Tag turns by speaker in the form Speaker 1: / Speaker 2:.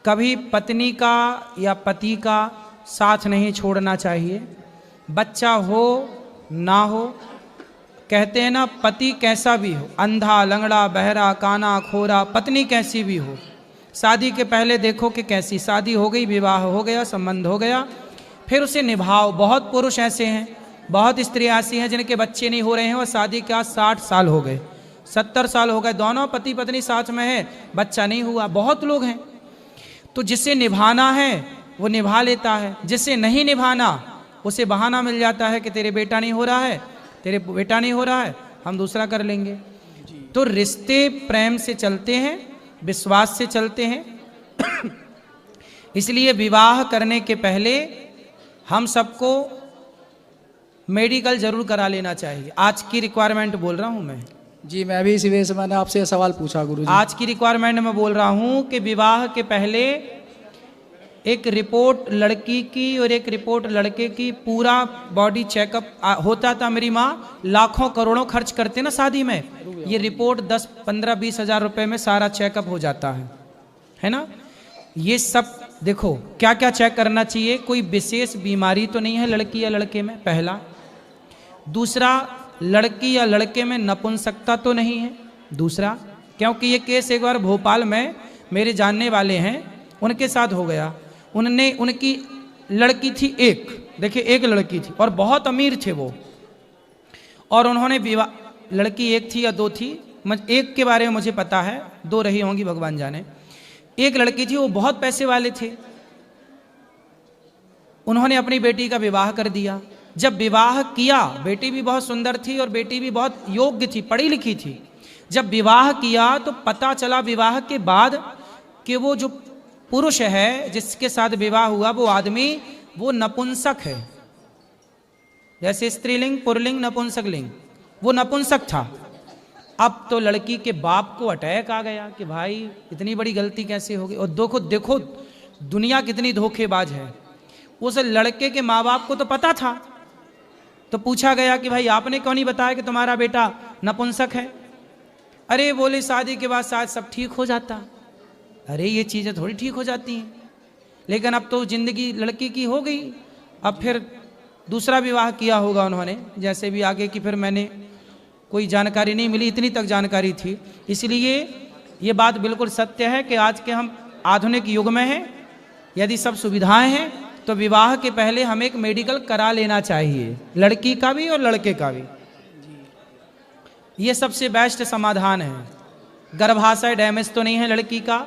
Speaker 1: कभी पत्नी का या पति का साथ नहीं छोड़ना चाहिए, बच्चा हो ना हो। कहते हैं ना, पति कैसा भी हो, अंधा, लंगड़ा, बहरा, काना, खोरा, पत्नी कैसी भी हो, शादी के पहले देखो कि कैसी, शादी हो गई, विवाह हो गया, संबंध हो गया, फिर उसे निभाओ। बहुत पुरुष ऐसे हैं, बहुत स्त्री ऐसी हैं जिनके बच्चे नहीं हो रहे हैं और शादी का 60 साल हो गए, 70 साल हो गए, दोनों पति पत्नी साथ में है, बच्चा नहीं हुआ। बहुत लोग हैं। तो जिसे निभाना है वो निभा लेता है, जिसे नहीं निभाना उसे बहाना मिल जाता है कि तेरे बेटा नहीं हो रहा है, तेरे बेटा नहीं हो रहा है, हम दूसरा कर लेंगे। तो रिश्ते प्रेम से चलते हैं, विश्वास से चलते हैं। इसलिए विवाह करने के पहले हम सबको मेडिकल जरूर करा लेना चाहिए। आज की रिक्वायरमेंट बोल रहा हूं मैं
Speaker 2: जी। मैं भी इसी वजह से मैंने आपसे सवाल पूछा गुरुजी।
Speaker 1: आज की रिक्वायरमेंट में बोल रहा हूं कि विवाह के पहले एक रिपोर्ट लड़की की और एक रिपोर्ट लड़के की, पूरा बॉडी चेकअप होता था। मेरी माँ लाखों करोड़ों खर्च करते ना शादी में, ये रिपोर्ट 10, 15, 20 हजार रुपए में सारा चेकअप हो जाता है ना। ये सब देखो क्या क्या चेक करना चाहिए। कोई विशेष बीमारी तो नहीं है लड़की या लड़के में, पहला। दूसरा, लड़की या लड़के में नपुंसकता तो नहीं है, दूसरा। क्योंकि ये केस एक बार भोपाल में मेरे जानने वाले हैं, उनके साथ हो गया। उनकी लड़की थी एक, देखिए एक लड़की थी और बहुत अमीर थे वो, और उन्होंने विवाह, लड़की एक थी या दो थी, एक के बारे में मुझे पता है, दो रही होंगी भगवान जाने। एक लड़की थी, वो बहुत पैसे वाले थे, उन्होंने अपनी बेटी का विवाह कर दिया। जब विवाह किया, बेटी भी बहुत सुंदर थी और बेटी भी बहुत योग्य थी, पढ़ी लिखी थी। जब विवाह किया तो पता चला विवाह के बाद कि वो जो पुरुष है जिसके साथ विवाह हुआ, वो आदमी वो नपुंसक है। जैसे स्त्रीलिंग, पुल्लिंग, नपुंसक लिंग, वो नपुंसक था। अब तो लड़की के बाप को अटैक आ गया कि भाई इतनी बड़ी गलती कैसे हो गई। और देखो दुनिया कितनी धोखेबाज है। उस लड़के के माँ बाप को तो पता था, तो पूछा गया कि भाई आपने क्यों नहीं बताया कि तुम्हारा बेटा नपुंसक है। अरे बोले शादी के बाद शायद सब ठीक हो जाता। अरे ये चीज़ें थोड़ी ठीक हो जाती हैं, लेकिन अब तो जिंदगी लड़की की हो गई। अब फिर दूसरा विवाह किया होगा उन्होंने, जैसे भी आगे की फिर मैंने कोई जानकारी नहीं मिली, इतनी तक जानकारी थी। इसलिए ये बात बिल्कुल सत्य है कि आज के हम आधुनिक युग में हैं। यदि सब सुविधाएं हैं तो विवाह के पहले हमें एक मेडिकल करा लेना चाहिए, लड़की का भी और लड़के का भी। ये सबसे बेस्ट समाधान है। गर्भाशय डैमेज तो नहीं है लड़की का,